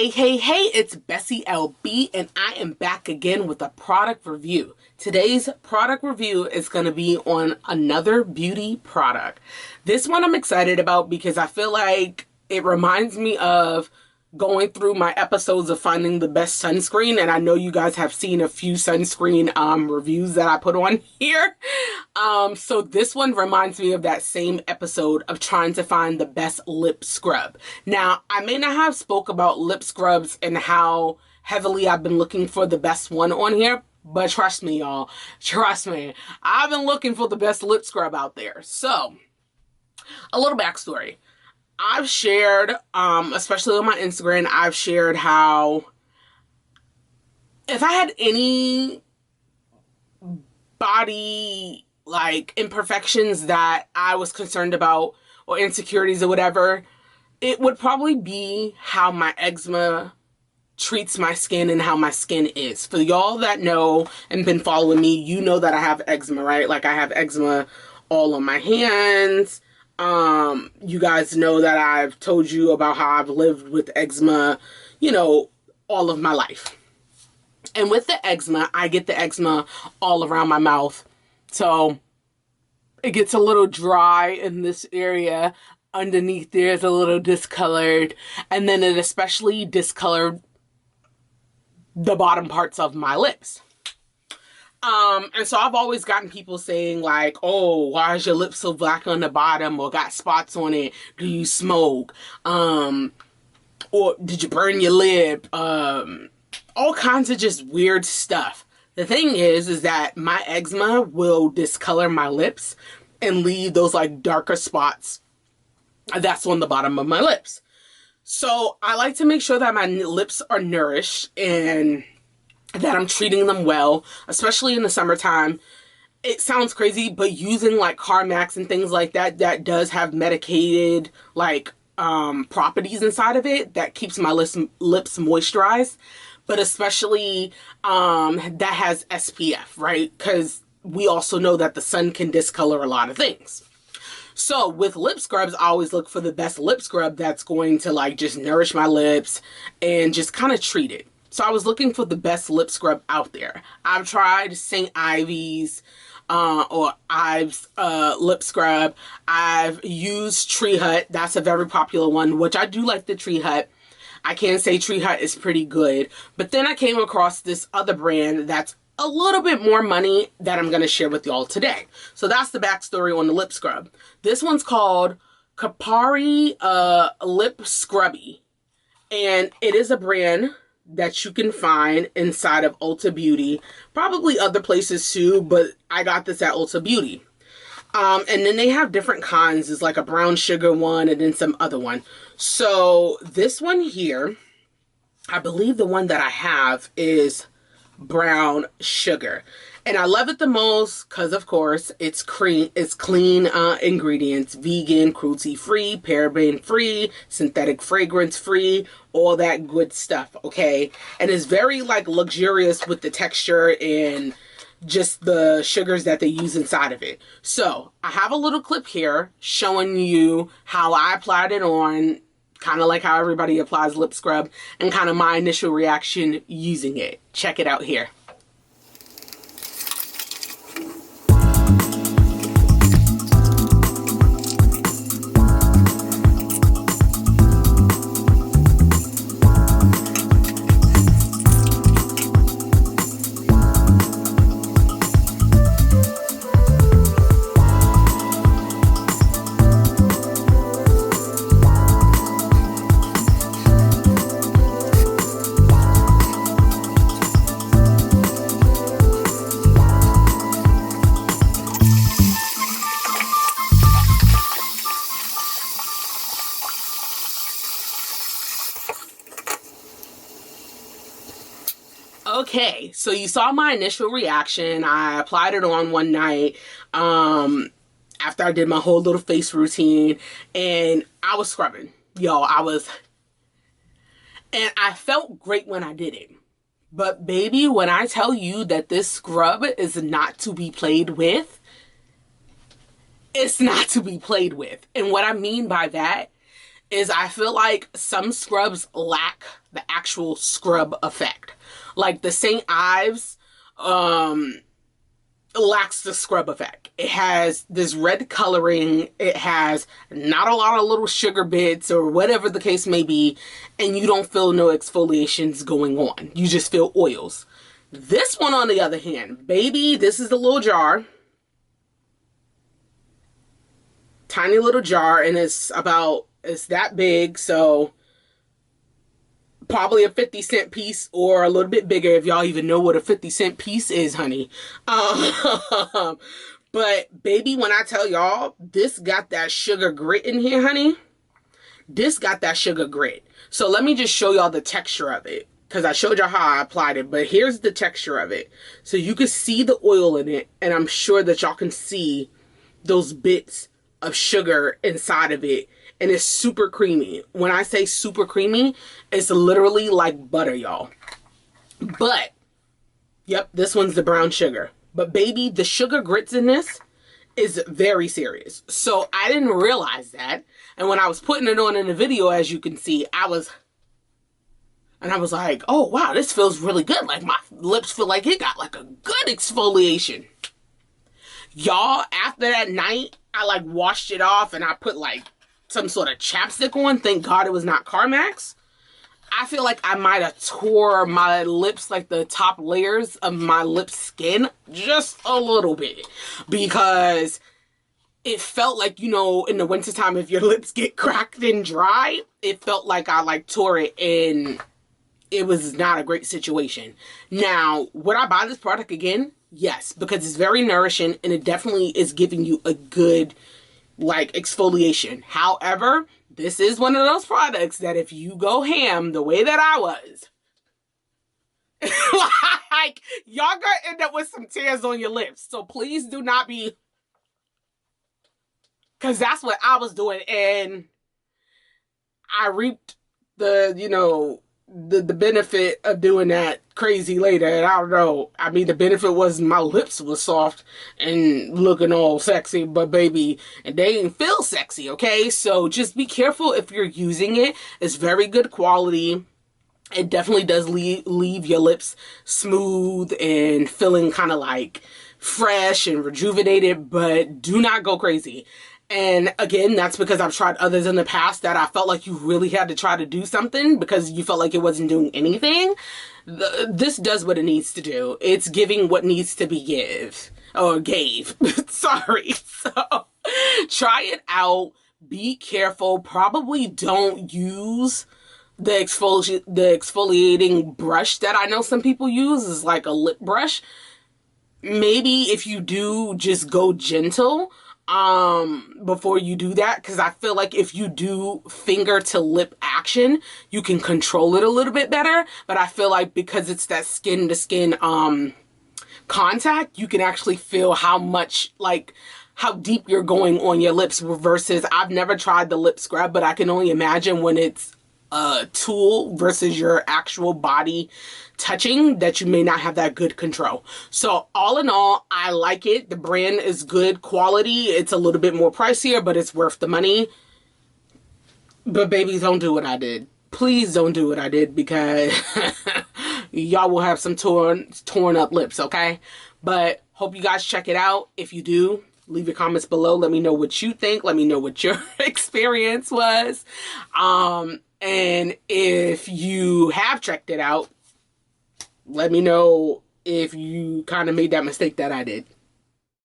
Hey, it's BessieLB, and I am back again with a product review. Today's product review is going to be on another beauty product. This one I'm excited about because I feel like it reminds me of going through my episodes of finding the best sunscreen, and I know you guys have seen a few sunscreen reviews that I put on here. So this one reminds me of that same episode of trying to find the best lip scrub. Now, I may not have spoke about lip scrubs and how heavily I've been looking for the best one on here, but trust me, y'all. Trust me. I've been looking for the best lip scrub out there. So, a little backstory. I've shared, especially on my Instagram, I've shared how if I had any body imperfections that I was concerned about or insecurities or whatever, it would probably be how my eczema treats my skin and how my skin is. For y'all that know and been following me, you know that I have eczema, right? Like I have eczema all on my hands. You guys know that I've told you about how I've lived with eczema, all of my life. And with the eczema, I get the eczema all around my mouth. So it gets a little dry in this area. Underneath there is a little discolored. And then it especially discolored the bottom parts of my lips. And so I've always gotten people saying like, oh, why is your lip so black on the bottom, or got spots on it? Do you smoke? Or did you burn your lip? All kinds of just weird stuff. The thing is that my eczema will discolor my lips and leave those darker spots that's on the bottom of my lips. So I like to make sure that my lips are nourished and that I'm treating them well, especially in the summertime. It sounds crazy, but using Carmex and things like that, that does have medicated properties inside of it that keeps my lips moisturized. But especially that has SPF, right? Because we also know that the sun can discolor a lot of things. So with lip scrubs, I always look for the best lip scrub that's going to just nourish my lips and just kind of treat it. So I was looking for the best lip scrub out there. I've tried St. Ivy's or Ives lip scrub. I've used Tree Hut. That's a very popular one, which I do like the Tree Hut. I can say Tree Hut is pretty good. But then I came across this other brand that's a little bit more money that I'm going to share with y'all today. So that's the backstory on the lip scrub. This one's called Kopari Lip Scrubby. And it is a brand that you can find inside of Ulta Beauty. Probably other places too, but I got this at Ulta Beauty. And then they have different kinds. There's a brown sugar one and then some other one. So this one here, I believe the one that I have is brown sugar. And I love it the most because, of course, it's clean ingredients, vegan, cruelty-free, paraben-free, synthetic fragrance-free, all that good stuff, okay? And it's very, luxurious with the texture and just the sugars that they use inside of it. So, I have a little clip here showing you how I applied it on, kind of like how everybody applies lip scrub, and kind of my initial reaction using it. Check it out here. Okay, so you saw my initial reaction. I applied it on one night after I did my whole little face routine, and I was scrubbing. Yo, and I felt great when I did it. But baby, when I tell you that this scrub is not to be played with, it's not to be played with. And what I mean by that is I feel like some scrubs lack the actual scrub effect. Like the St. Ives lacks the scrub effect. It has this red coloring. It has not a lot of little sugar bits or whatever the case may be, and you don't feel no exfoliations going on. You just feel oils. This one, on the other hand, baby, this is the little jar. Tiny little jar, and it's that big, so probably a 50-cent piece or a little bit bigger if y'all even know what a 50-cent piece is, honey. But baby, when I tell y'all, this got that sugar grit in here, honey. This got that sugar grit. So let me just show y'all the texture of it, because I showed y'all how I applied it, but here's the texture of it. So you can see the oil in it, and I'm sure that y'all can see those bits of sugar inside of it, and it's super creamy. When I say super creamy, it's literally like butter, y'all. But yep, this one's the brown sugar. But baby, the sugar grits in this is very serious. So I didn't realize that, and when I was putting it on in the video, as you can see, I was like, oh wow, this feels really good. Like my lips feel like it got like a good exfoliation. Y'all, after that night, I like washed it off and I put like some sort of chapstick on. Thank God it was not Carmex. I feel like I might have tore my lips, like the top layers of my lip skin, just a little bit. Because it felt like, you know, in the wintertime, if your lips get cracked and dry, it felt like I like tore it, and it was not a great situation. Now, would I buy this product again? Yes, because it's very nourishing and it definitely is giving you a good, like, exfoliation. However, this is one of those products that if you go ham the way that I was, like, y'all gonna end up with some tears on your lips. So please do not be, because that's what I was doing, and I reaped the, you know, the benefit of doing that crazy later. And I don't know, I mean, the benefit was my lips was soft and looking all sexy, but baby, and they didn't feel sexy, okay? So just be careful if you're using it. It's very good quality. It definitely does leave your lips smooth and feeling kind of like fresh and rejuvenated, but do not go crazy. And again, that's because I've tried others in the past that I felt like you really had to try to do something because you felt like it wasn't doing anything. This does what it needs to do. It's giving what needs to be gave. Sorry. So try it out. Be careful. Probably don't use the exfoliating brush that I know some people use, is like a lip brush. Maybe if you do, just go gentle before you do that, because I feel like if you do finger to lip action, you can control it a little bit better. But I feel like because it's that skin to skin contact, you can actually feel how much, like, how deep you're going on your lips, versus I've never tried the lip scrub, but I can only imagine when it's a tool versus your actual body touching, that you may not have that good control. So all in all, I like it. The brand is good quality. It's a little bit more pricier, but it's worth the money. But baby, don't do what I did. Please don't do what I did, because y'all will have some torn up lips, okay? But hope you guys check it out. If you do, leave your comments below. Let me know what you think. Let me know what your experience was. And if you have checked it out, let me know if you kind of made that mistake that I did.